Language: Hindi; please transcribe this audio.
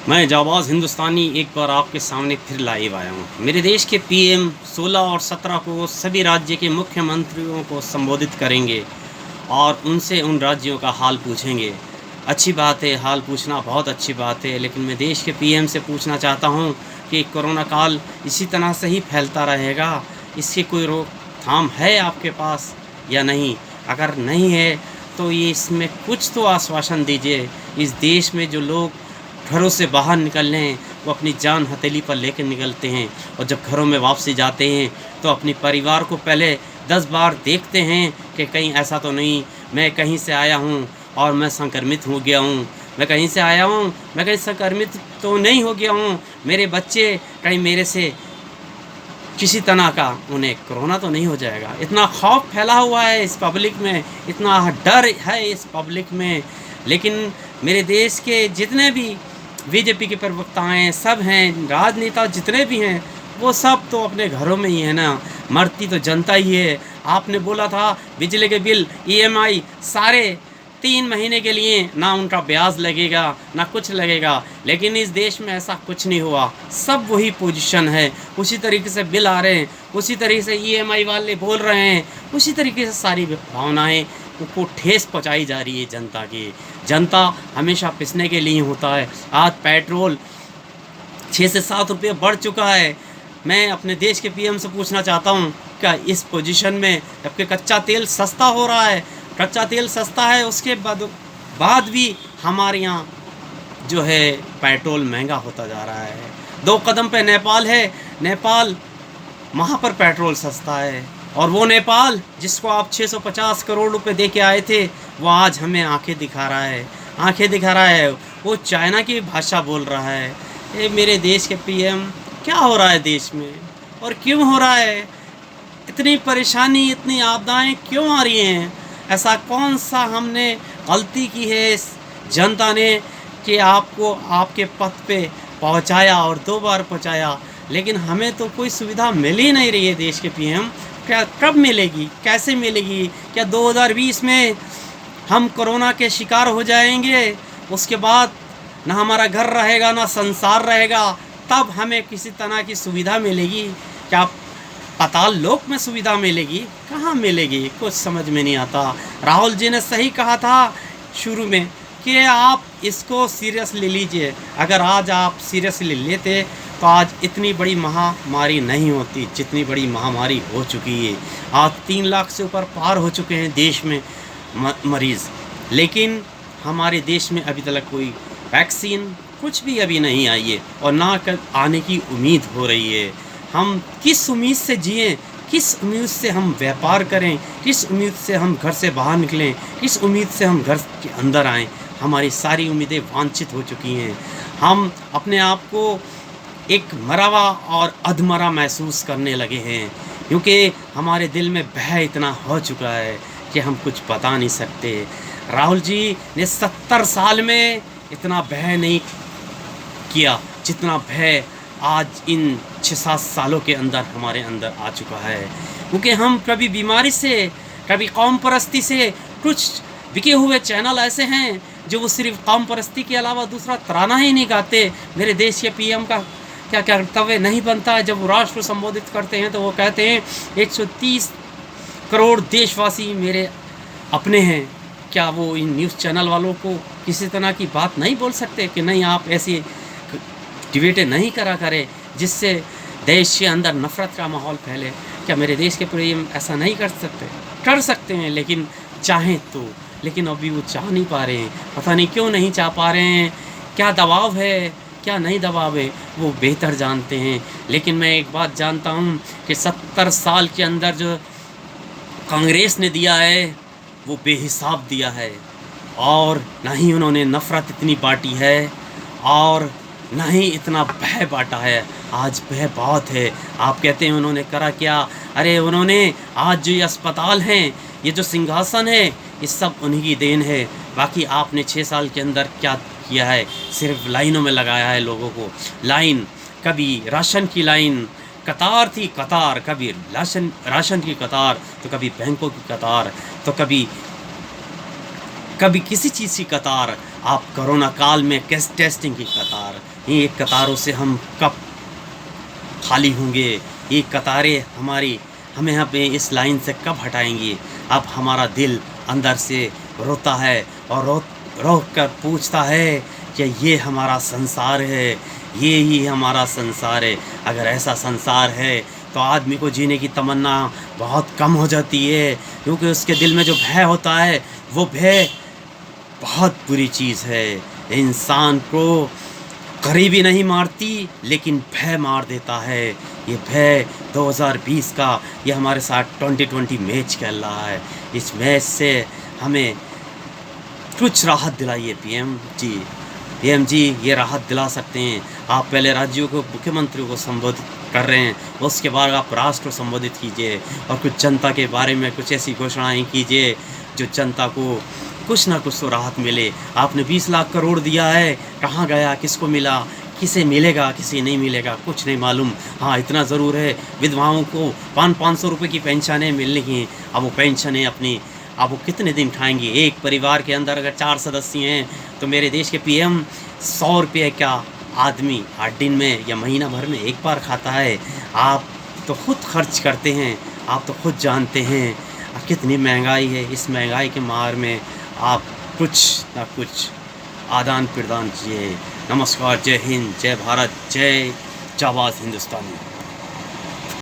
मैं जाबाज हिंदुस्तानी एक बार आपके सामने फिर लाइव आया हूँ। मेरे देश के पीएम 16 और 17 को सभी राज्य के मुख्यमंत्रियों को संबोधित करेंगे और उनसे उन राज्यों का हाल पूछेंगे। अच्छी बात है, हाल पूछना बहुत अच्छी बात है, लेकिन मैं देश के पीएम से पूछना चाहता हूँ कि कोरोना काल इसी तरह से ही फैलता रहेगा? इसकी कोई रोकथाम है आपके पास या नहीं? अगर नहीं है तो ये इसमें कुछ तो आश्वासन दीजिए। इस देश में जो लोग घरों से बाहर निकलने हैं वो अपनी जान हथेली पर लेकर निकलते हैं, और जब घरों में वापसी जाते हैं तो अपने परिवार को पहले 10 बार देखते हैं कि कहीं ऐसा तो नहीं मैं कहीं से आया हूँ और मैं संक्रमित हो गया हूँ, मैं कहीं से आया हूँ, मैं कहीं संक्रमित तो नहीं हो गया हूँ, मेरे बच्चे कहीं मेरे से किसी तरह का उन्हें कोरोना तो नहीं हो जाएगा। इतना खौफ फैला हुआ है इस पब्लिक में, इतना डर है इस पब्लिक में। लेकिन मेरे देश के जितने भी बीजेपी के प्रवक्ता हैं, सब हैं, राजनेता जितने भी हैं, वो सब तो अपने घरों में ही है ना। मरती तो जनता ही है। आपने बोला था बिजली के बिल ईएमआई सारे 3 महीने के लिए ना उनका ब्याज लगेगा ना कुछ लगेगा, लेकिन इस देश में ऐसा कुछ नहीं हुआ। सब वही पोजीशन है, उसी तरीके से बिल आ रहे हैं, उसी तरीके से ईएमआई वाले बोल रहे हैं, उसी तरीके से सारी भावनाएं को ठेस पहुंचाई जा रही है जनता की। जनता हमेशा पिसने के लिए होता है। आज पेट्रोल 6 से 7 रुपये बढ़ चुका है। मैं अपने देश के पीएम से पूछना चाहता हूँ, क्या इस पोजीशन में जबकि कच्चा तेल सस्ता हो रहा है, कच्चा तेल सस्ता है, उसके बाद भी हमारे यहाँ जो है पेट्रोल महंगा होता जा रहा है। 2 कदम पे नेपाल है, नेपाल वहाँ पर पेट्रोल सस्ता है, और वो नेपाल जिसको आप 650 करोड़ रुपए दे के आए थे वो आज हमें आंखें दिखा रहा है, आंखें दिखा रहा है। वो चाइना की भाषा बोल रहा है। ये मेरे देश के पीएम, क्या हो रहा है देश में और क्यों हो रहा है? इतनी परेशानी, इतनी आपदाएं क्यों आ रही हैं? ऐसा कौन सा हमने गलती की है इस जनता ने कि आपको आपके पद पे पहुंचाया और 2 बार पहुंचाया, लेकिन हमें तो कोई सुविधा मिल ही नहीं रही है देश के पीएम। क्या कब मिलेगी, कैसे मिलेगी? क्या 2020 में हम कोरोना के शिकार हो जाएंगे, उसके बाद ना हमारा घर रहेगा ना संसार रहेगा, तब हमें किसी तरह की सुविधा मिलेगी? क्या पाताल लोक में सुविधा मिलेगी? कहाँ मिलेगी? कुछ समझ में नहीं आता। राहुल जी ने सही कहा था शुरू में कि आप इसको सीरियसली लीजिए। अगर आज आप सीरियसली लेते तो आज इतनी बड़ी महामारी नहीं होती जितनी बड़ी महामारी हो चुकी है। आज 3 लाख से ऊपर पार हो चुके हैं देश में मरीज़, लेकिन हमारे देश में अभी तक कोई वैक्सीन कुछ भी अभी नहीं आई है, और ना कर आने की उम्मीद हो रही है। हम किस उम्मीद से जिएं, किस उम्मीद से हम व्यापार करें, किस उम्मीद से हम घर से बाहर निकलें, किस उम्मीद से हम घर के अंदर आएँ? हमारी सारी उम्मीदें वांछित हो चुकी हैं। हम अपने आप को एक मरा हुआ और अधमरा महसूस करने लगे हैं, क्योंकि हमारे दिल में भय इतना हो चुका है कि हम कुछ बता नहीं सकते। राहुल जी ने 70 साल में इतना भय नहीं किया जितना भय आज इन 6-7 सालों के अंदर हमारे अंदर आ चुका है। क्योंकि हम कभी बीमारी से, कभी कौम परस्ती से, कुछ बिके हुए चैनल ऐसे हैं जो वो सिर्फ कौम परस्ती के अलावा दूसरा तराना ही नहीं गाते। मेरे देश के पीएम का क्या कर्तव्य नहीं बनता है? जब वो राष्ट्र को संबोधित करते हैं तो वो कहते हैं 130 करोड़ देशवासी मेरे अपने हैं। क्या वो इन न्यूज़ चैनल वालों को किसी तरह की बात नहीं बोल सकते कि नहीं, आप ऐसी डिबेटें नहीं करा करें जिससे देश के अंदर नफ़रत का माहौल फैले? क्या मेरे देश के पीएम ऐसा नहीं कर सकते? कर सकते हैं, लेकिन चाहें तो। लेकिन अभी वो चाह नहीं पा रहे हैं। पता नहीं क्यों नहीं चाह पा रहे हैं, क्या दबाव है, क्या नहीं दबाव है, वो बेहतर जानते हैं। लेकिन मैं एक बात जानता हूँ कि 70 साल के अंदर जो कांग्रेस ने दिया है वो बेहिसाब दिया है, और ना ही उन्होंने नफ़रत इतनी बांटी है और ना ही इतना भय बांटा है। आज भय बहुत है। आप कहते हैं उन्होंने करा क्या? अरे उन्होंने आज जो ये अस्पताल हैं, ये जो सिंहासन है, ये सब उन्हीं की देन है। बाकी आपने 6 साल के अंदर क्या किया है? सिर्फ लाइनों में लगाया है लोगों को। लाइन, कभी राशन की लाइन, कतार थी कतार, कभी राशन की कतार, तो कभी बैंकों की कतार, तो कभी किसी चीज़ की कतार। आप कोरोना काल में टेस्टिंग की कतार, ये कतारों से हम कब खाली होंगे, ये कतारें हमारी हमें यहाँ पे इस लाइन से कब हटाएंगी। अब हमारा दिल अंदर से रोता है और रो कर पूछता है कि ये हमारा संसार है, ये ही हमारा संसार है। अगर ऐसा संसार है तो आदमी को जीने की तमन्ना बहुत कम हो जाती है, क्योंकि उसके दिल में जो भय होता है वो भय बहुत बुरी चीज़ है। इंसान को गरीबी नहीं मारती, लेकिन भय मार देता है। ये भय 2020 का ये हमारे साथ 2020 मैच खेल रहा है। इस मैच से हमें कुछ राहत दिलाइए पीएम जी। पीएम जी ये राहत दिला सकते हैं। आप पहले राज्यों को, मुख्यमंत्रियों को संबोधित कर रहे हैं, उसके बाद आप राष्ट्र को संबोधित कीजिए और कुछ जनता के बारे में कुछ ऐसी घोषणाएँ कीजिए जो जनता को कुछ ना कुछ तो राहत मिले। आपने 20 लाख करोड़ दिया है, कहाँ गया, किसको मिला, किसे मिलेगा, किसे नहीं मिलेगा, कुछ नहीं मालूम। हाँ इतना ज़रूर है, विधवाओं को 500 रुपये की पेंशनें मिलनी हैं। अब वो पेंशनें अपनी अब वो कितने दिन खाएंगे। एक परिवार के अंदर अगर 4 सदस्य हैं तो मेरे देश के पीएम 100 रुपये का आदमी 8 दिन में या महीना भर में एक बार खाता है। आप तो खुद खर्च करते हैं, आप तो खुद जानते हैं कितनी महंगाई है। इस महंगाई के मार में आप कुछ ना कुछ आदान प्रदान कीजिए। नमस्कार, जय हिंद, जय भारत, जय जाबाज हिंदुस्तानी।